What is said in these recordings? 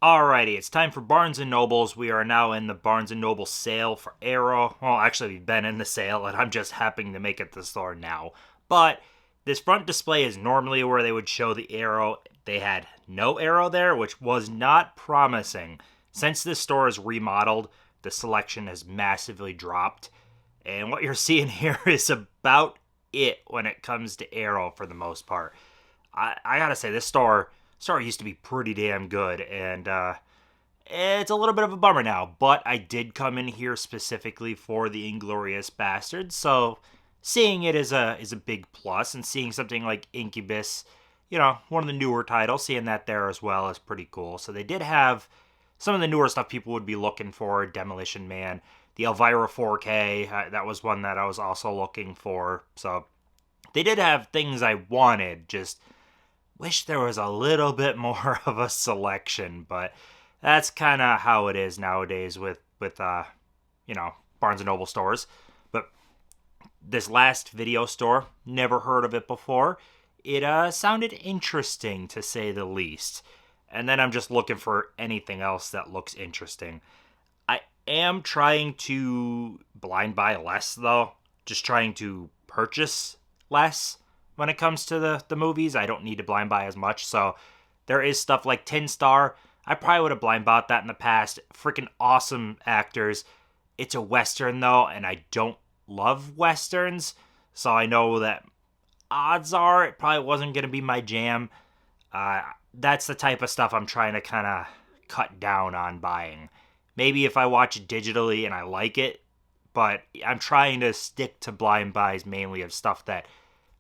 Alrighty, it's time for Barnes& and Nobles. We are now in the Barnes& and Noble sale for Arrow. Well, actually, we've been in the sale, and I'm just happening to make it to the store now. But this front display is normally where they would show the Arrow. They had no Arrow there, which was not promising. Since this store is remodeled, the selection has massively dropped. And what you're seeing here is about it when it comes to Arrow for the most part. I gotta say, this store used to be pretty damn good, and it's a little bit of a bummer now. But I did come in here specifically for the Inglorious Bastards, so seeing it is a big plus, and seeing something like Incubus, one of the newer titles, seeing that there as well is pretty cool. So they did have some of the newer stuff people would be looking for: Demolition Man, the Elvira 4K. That was one that I was also looking for. So they did have things I wanted, just wish there was a little bit more of a selection, but that's kind of how it is nowadays with Barnes and Noble stores. But this last video store, never heard of it before. It sounded interesting, to say the least. And then I'm just looking for anything else that looks interesting. I am trying to blind buy less, though. Just trying to purchase less when it comes to the movies. I don't need to blind buy as much. So there is stuff like Tin Star. I probably would have blind bought that in the past. Freaking awesome actors. It's a Western, though, and I don't love Westerns. So I know that odds are it probably wasn't going to be my jam. That's the type of stuff I'm trying to kind of cut down on buying. Maybe if I watch it digitally and I like it, but I'm trying to stick to blind buys mainly of stuff that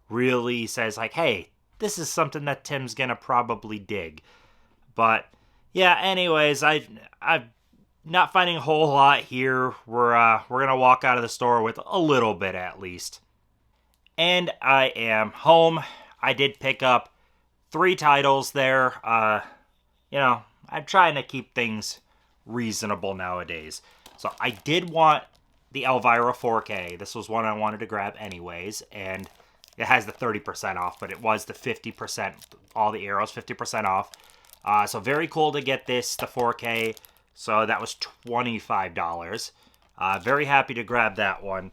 really says, like, hey, this is something that Tim's gonna probably dig. But yeah, anyways, I'm not finding a whole lot here. We're gonna walk out of the store with a little bit at least. And I am home. I did pick up 3 titles there. I'm trying to keep things reasonable nowadays. So I did want the Elvira 4K. This was one I wanted to grab anyways, and it has the 30% off, but it was the 50%, all the Arrows 50% off. So very cool to get this, the 4K. So that was $25. Very happy to grab that one.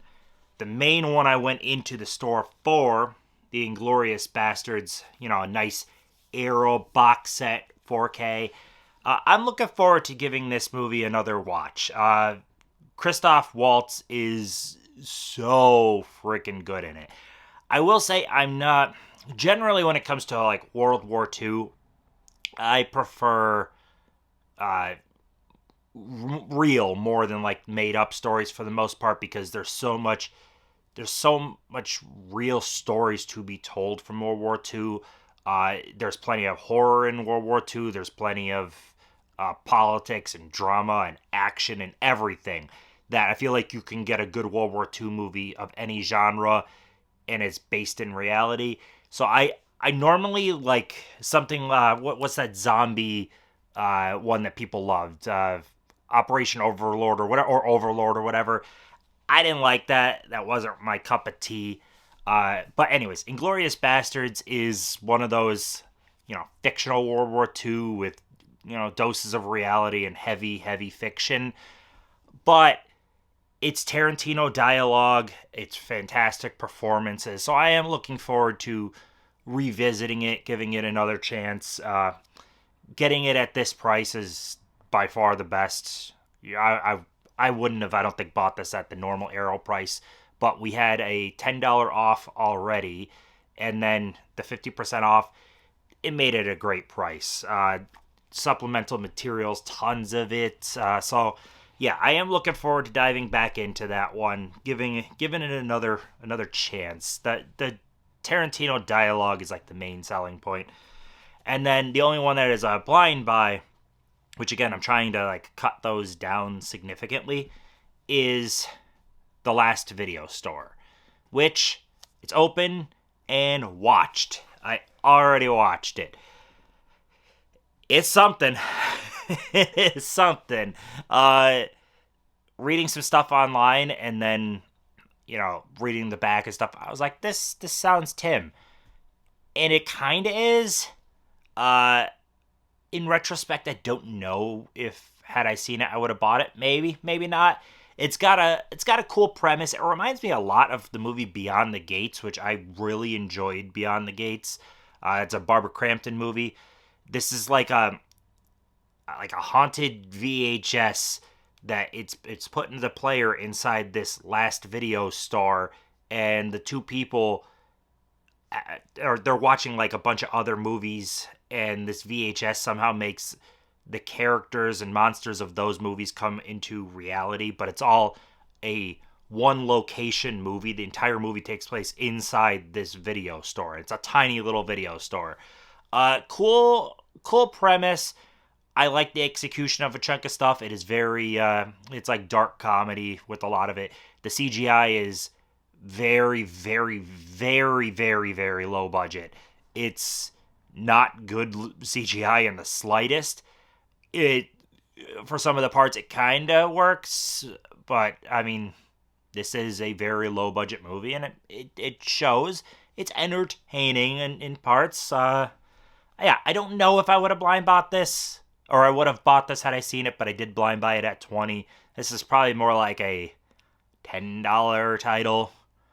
The main one I went into the store for, the Inglorious Bastards, a nice Arrow box set 4K. I'm looking forward to giving this movie another watch. Christoph Waltz is so freaking good in it. I will say I'm not, generally when it comes to like World War II, I prefer real more than like made up stories for the most part, because there's so much real stories to be told from World War II. There's plenty of horror in World War II. There's plenty of politics and drama and action and everything that I feel like you can get a good World War II movie of any genre, and it's based in reality. So I normally like something, what's that zombie one that people loved? Operation Overlord or Overlord or whatever. I didn't like that. That wasn't my cup of tea. But anyways, Inglorious Bastards is one of those, fictional World War II with, doses of reality and heavy, heavy fiction. But it's Tarantino dialogue. It's fantastic performances. So I am looking forward to revisiting it, giving it another chance. Getting it at this price is by far the best. I wouldn't have, I don't think, bought this at the normal Arrow price, but we had a $10 off already, and then the 50% off, it made it a great price. Supplemental materials, tons of it. So yeah, I am looking forward to diving back into that one, giving it another chance. The Tarantino dialogue is like the main selling point. And then the only one that is a blind buy, which again I'm trying to like cut those down significantly, is the last video store, which it's open and watched. I already watched it. It's something. It is something. Reading some stuff online and then, reading the back and stuff, I was like, this sounds Tim. And it kind of is. in retrospect, I don't know if had I seen it, I would have bought it. Maybe, maybe not. It's got a cool premise. It reminds me a lot of the movie Beyond the Gates, which I really enjoyed. Beyond the Gates. It's a Barbara Crampton movie. This is like a haunted VHS that it's putting the player inside this last video store, and the two people or they're watching like a bunch of other movies, and this VHS somehow makes the characters and monsters of those movies come into reality, but it's all a one location movie. The entire movie takes place inside this video store. It's a tiny little video store. Cool premise. I like the execution of a chunk of stuff. It is very it's like dark comedy with a lot of it. The CGI is very, very, very, very, very low budget. It's not good CGI in the slightest. It, for some of the parts, it kind of works, but I mean, this is a very low budget movie, and it shows. It's entertaining in parts. Yeah, I don't know if I would have blind bought this, or I would have bought this had I seen it, but I did blind buy it at $20. This is probably more like a $10 title.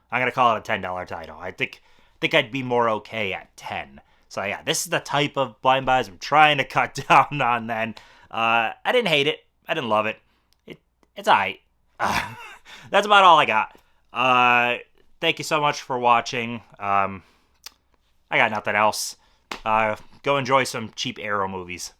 I'm gonna call it a $10 title. I think I'd be more okay at 10. So yeah, this is the type of blind buys I'm trying to cut down on. Then I didn't hate it. I didn't love it. It's alright. That's about all I got. Thank you so much for watching. I got nothing else. Go enjoy some cheap Arrow movies.